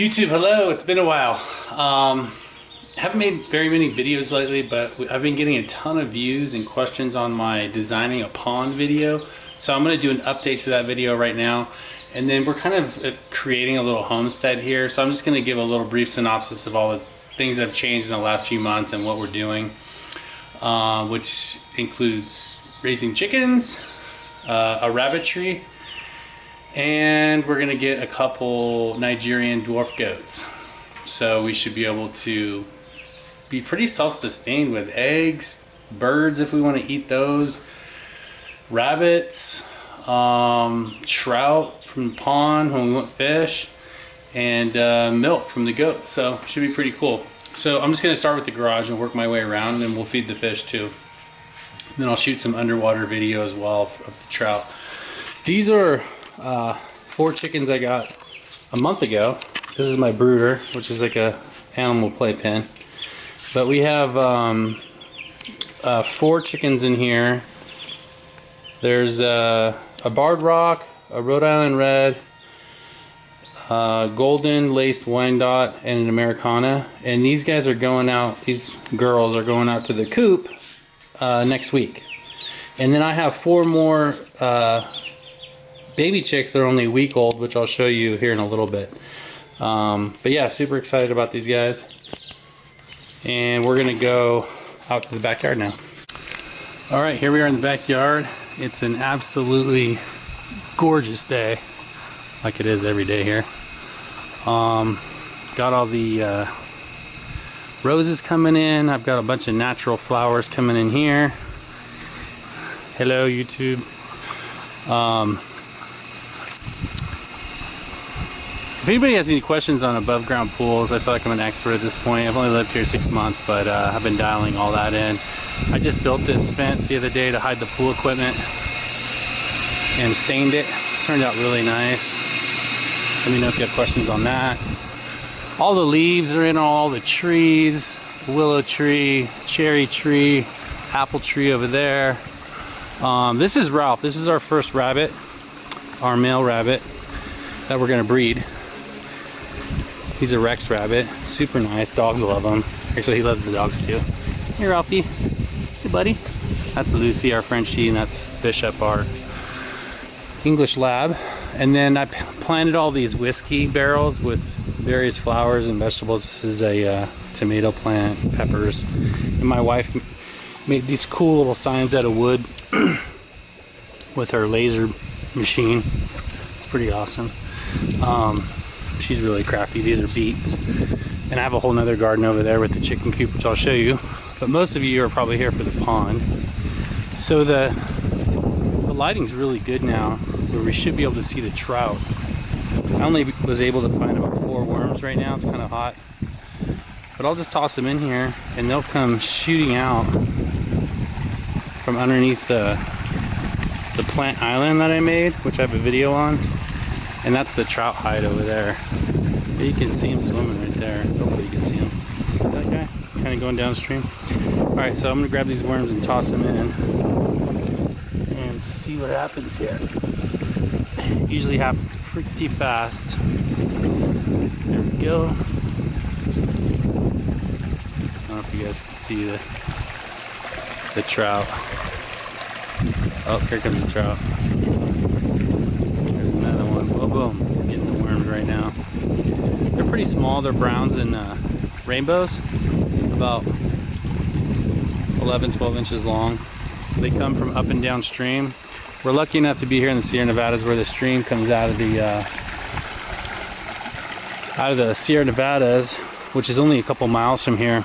YouTube, hello, it's been a while. Haven't made very many videos lately, but I've been getting a ton of views and questions on my designing a pond video. So I'm going to do an update to that video right now. And then we're kind of creating a little homestead here. So I'm just going to give a little brief synopsis of all the things that have changed in the last few months and what we're doing, which includes raising chickens, a rabbitry, and we're gonna get a couple Nigerian dwarf goats. So we should be able to be pretty self-sustained with eggs, birds if we want to eat those, rabbits, trout from the pond when we want fish, and milk from the goats. So it should be pretty cool. So I'm just gonna start with the garage and work my way around, and then we'll feed the fish too. And then I'll shoot some underwater video as well of the trout. These are 4 chickens I got a month ago. This is my brooder, which is like a animal playpen. But we have 4 chickens in here. There's a barred rock, a Rhode Island red, golden laced Wyandotte, and an Americana. And these guys are going out, these girls are going out to the coop next week. And then I have 4 more baby chicks that are only a week old, which I'll show you here in a little bit. But yeah, super excited about these guys. And we're gonna go out to the backyard now. All right, here we are in the backyard. It's an absolutely gorgeous day, like it is every day here. Got all the roses coming in. I've got a bunch of natural flowers coming in here. Hello, YouTube. If anybody has any questions on above ground pools, I feel like I'm an expert at this point. I've only lived here 6 months, but I've been dialing all that in. I just built this fence the other day to hide the pool equipment and stained it. Turned out really nice. Let me know if you have questions on that. All the leaves are in all the trees. Willow tree, cherry tree, apple tree over there. This is Ralph. This is our first rabbit, our male rabbit that we're gonna breed. He's a Rex rabbit, super nice. Dogs love him. Actually, he loves the dogs too. Hey, Ralphie. Hey, buddy. That's Lucy, our Frenchie, and that's Bishop, our English lab. And then I planted all these whiskey barrels with various flowers and vegetables. This is a tomato plant, peppers. And my wife made these cool little signs out of wood with her laser machine. It's pretty awesome. She's really crafty. These are beets. And I have a whole nother garden over there with the chicken coop, which I'll show you. But most of you are probably here for the pond. So the lighting's really good now, where we should be able to see the trout. I only was able to find about 4 worms right now. It's kind of hot. But I'll just toss them in here, and they'll come shooting out from underneath the plant island that I made, which I have a video on. And that's the trout hide over there. But you can see him swimming right there. Hopefully you can see him. See that guy? Kind of going downstream. Alright, so I'm going to grab these worms and toss them in. And see what happens here. It usually happens pretty fast. There we go. I don't know if you guys can see the trout. Oh, here comes the trout. There's another one. Oh, boom. We're getting the worms right now. They're pretty small. They're browns and rainbows. About 11, 12 inches long. They come from up and downstream. We're lucky enough to be here in the Sierra Nevadas, where the stream comes out of the Sierra Nevadas, which is only a couple miles from here,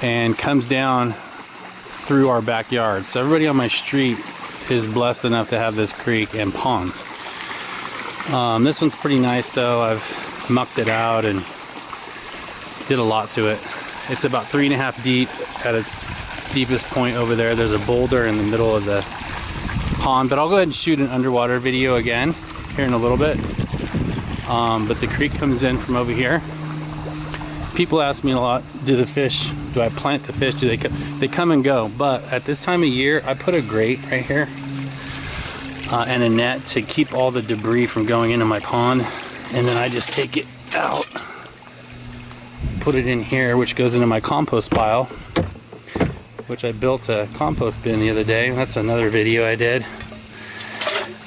and comes down through our backyard. So everybody on my street is blessed enough to have this creek and ponds. This one's pretty nice though. I've mucked it out and did a lot to it. It's about 3.5 deep at its deepest point over there. There's a boulder in the middle of the pond, but I'll go ahead and shoot an underwater video again here in a little bit. But the creek comes in from over here. People ask me a lot, do I plant the fish? Do they come and go? But at this time of year, I put a grate right here and a net to keep all the debris from going into my pond. And then I just take it out, put it in here, which goes into my compost pile, which I built a compost bin the other day. That's another video I did.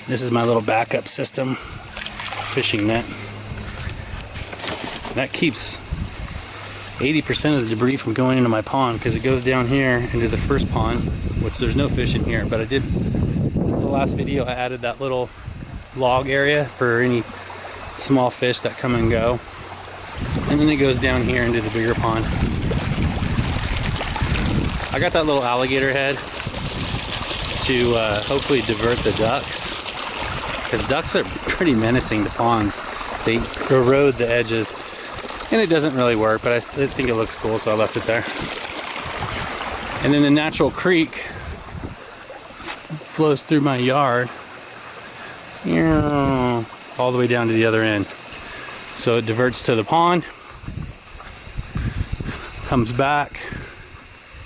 This is my little backup system, fishing net. That keeps 80% of the debris from going into my pond, because it goes down here into the first pond, which there's no fish in here, but I did, since the last video, I added that little log area for any small fish that come and go. And then it goes down here into the bigger pond. I got that little alligator head to hopefully divert the ducks, because ducks are pretty menacing to ponds. They erode the edges, and it doesn't really work, but I think it looks cool, so I left it there. And then the natural creek flows through my yard all the way down to the other end. So it diverts to the pond, comes back.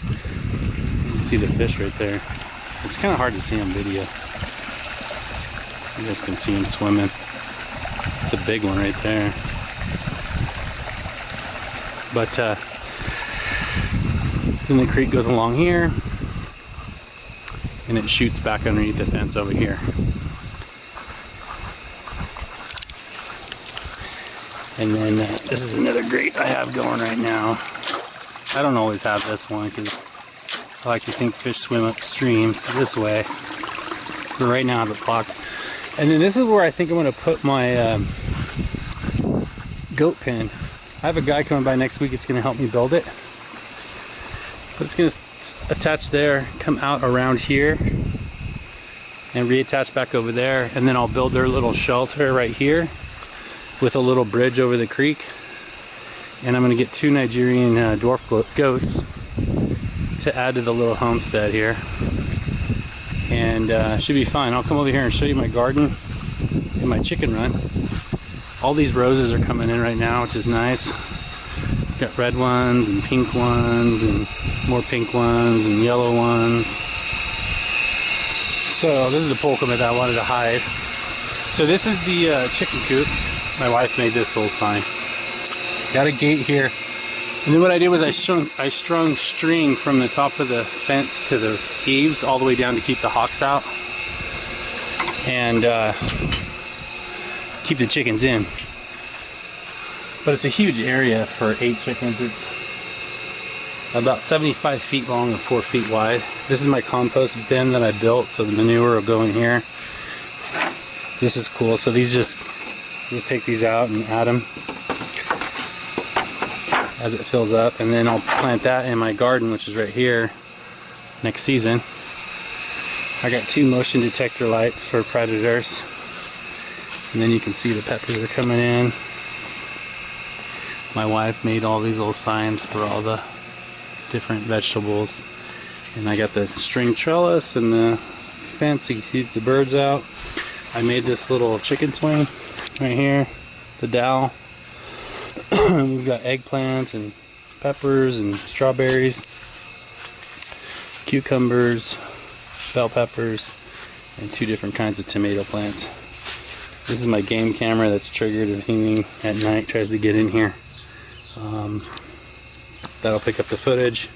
You can see the fish right there. It's kind of hard to see on video. You guys can see him swimming. It's a big one right there. But then the creek goes along here, and it shoots back underneath the fence over here. And then this is another grate I have going right now. I don't always have this one because I like to think fish swim upstream this way. But right now I have it blocked. And then this is where I think I'm going to put my goat pen. I have a guy coming by next week. It's going to help me build it. But it's going to attach there, come out around here, and reattach back over there. And then I'll build their little shelter right here with a little bridge over the creek. And I'm going to get 2 Nigerian dwarf goats to add to the little homestead here. And should be fine. I'll come over here and show you my garden and my chicken run. All these roses are coming in right now, which is nice. Got red ones and pink ones and more pink ones and yellow ones. So this is the pole commit that I wanted to hide. So this is the chicken coop. My wife made this little sign. Got a gate here. And then what I did was I strung string from the top of the fence to the eaves all the way down to keep the hawks out. And keep the chickens in. But it's a huge area for 8 chickens. It's about 75 feet long and 4 feet wide. This is my compost bin that I built, so the manure will go in here. This is cool. So these just take these out and add them as it fills up, and then I'll plant that in my garden, which is right here, next season. I got 2 motion detector lights for predators, and then you can see the peppers are coming in. My wife made all these little signs for all the different vegetables, and I got the string trellis and the fence to keep the birds out. I made this little chicken swing right here, the dowel. We've got eggplants and peppers and strawberries, cucumbers, bell peppers, and 2 different kinds of tomato plants. This is my game camera that's triggered if anything at night tries to get in here. That'll pick up the footage.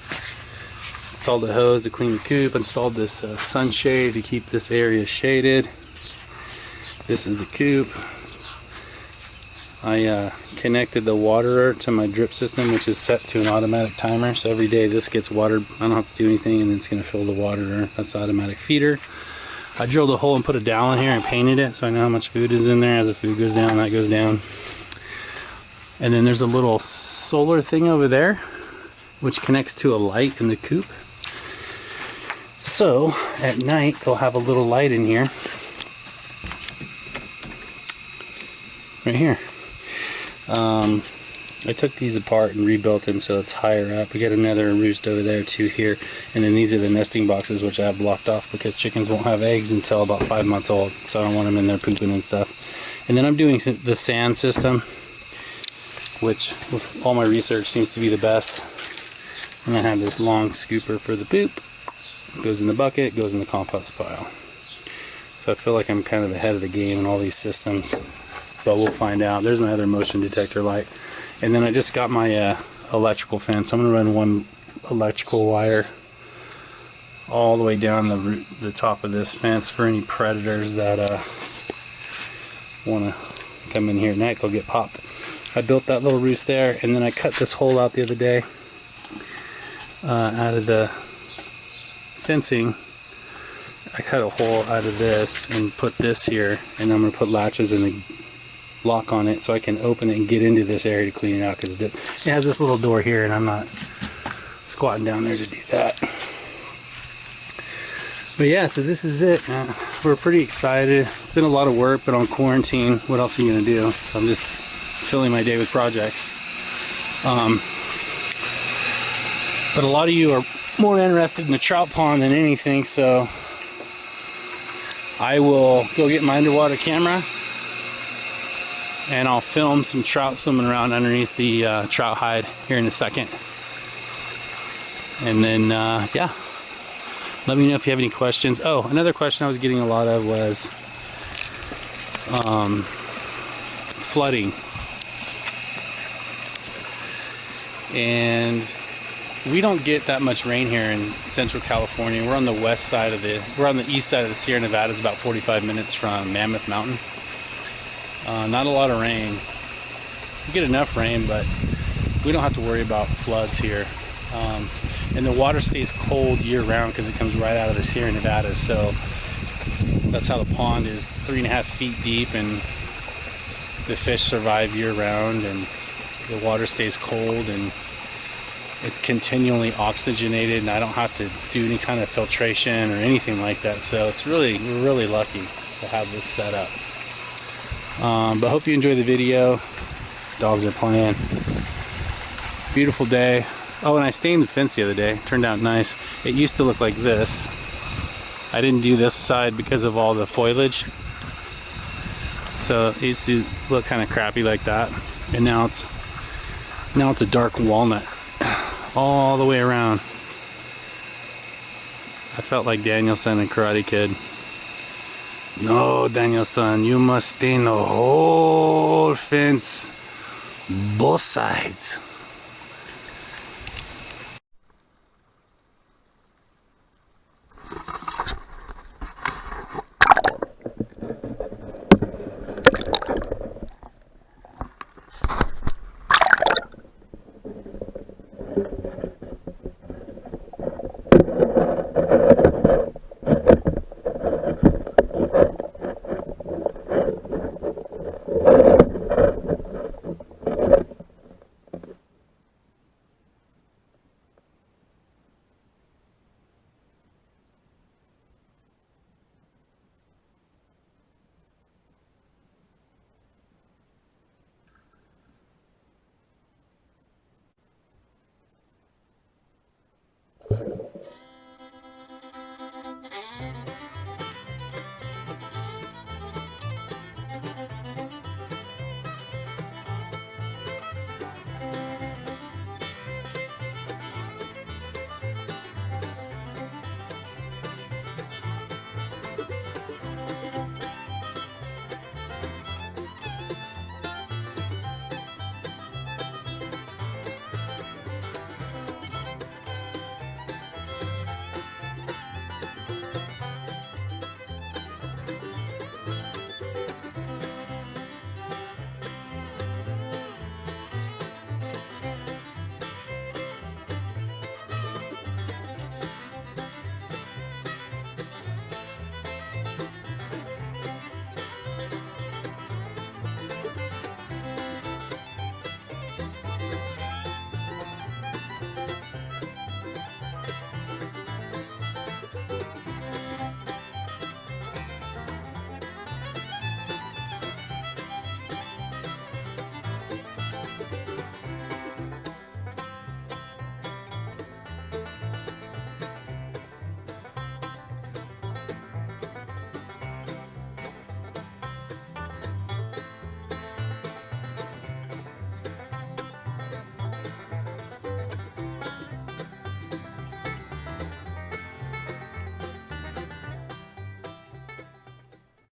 Installed a hose to clean the coop. Installed this sunshade to keep this area shaded. This is the coop. I connected the waterer to my drip system, which is set to an automatic timer. So every day this gets watered. I don't have to do anything, and it's going to fill the waterer. That's the automatic feeder. I drilled a hole and put a dowel in here and painted it, so I know how much food is in there. As the food goes down, that goes down. And then there's a little solar thing over there, which connects to a light in the coop. So at night they'll have a little light in here, right here. I took these apart and rebuilt them so it's higher up. We got another roost over there too here, and then these are the nesting boxes, which I have blocked off because chickens won't have eggs until about 5 months old, so I don't want them in there pooping and stuff. And then I'm doing the sand system, which with all my research seems to be the best. And I have this long scooper for the poop. It goes in the bucket, goes in the compost pile. So I feel like I'm kind of ahead of the game in all these systems. but we'll find out. There's my other motion detector light. And then I just got my electrical fence. I'm gonna run one electrical wire all the way down the top of this fence for any predators that want to come in here at night. They'll get popped. I built that little roost there, and then I cut this hole out the other day out of the fencing. I cut a hole out of this and put this here, and I'm going to put latches and a lock on it so I can open it and get into this area to clean it out, because it has this little door here and I'm not squatting down there to do that. But yeah, so this is it. We're pretty excited. It's been a lot of work, but on quarantine, what else are you going to do? So I'm just filling my day with projects. But a lot of you are more interested in the trout pond than anything, so I will go get my underwater camera and I'll film some trout swimming around underneath the trout hide here in a second. And then, yeah, let me know if you have any questions. Oh, another question I was getting a lot of was flooding. And we don't get that much rain here in Central California. We're on the east side of the Sierra Nevada. It's about 45 minutes from Mammoth Mountain. Not a lot of rain. We get enough rain, but we don't have to worry about floods here. And the water stays cold year round because it comes right out of the Sierra Nevada. So that's how the pond is 3.5 feet deep, and the fish survive year round, and the water stays cold, and it's continually oxygenated, and I don't have to do any kind of filtration or anything like that. So it's we're really lucky to have this set up. But hope you enjoy the video. Dogs are playing. Beautiful day. Oh, and I stained the fence the other day. Turned out nice. It used to look like this. I didn't do this side because of all the foliage. So it used to look kind of crappy like that. And now it's a dark walnut all the way around. I felt like Daniel-san in Karate Kid. No, Daniel-san, you must stain the whole fence, both sides.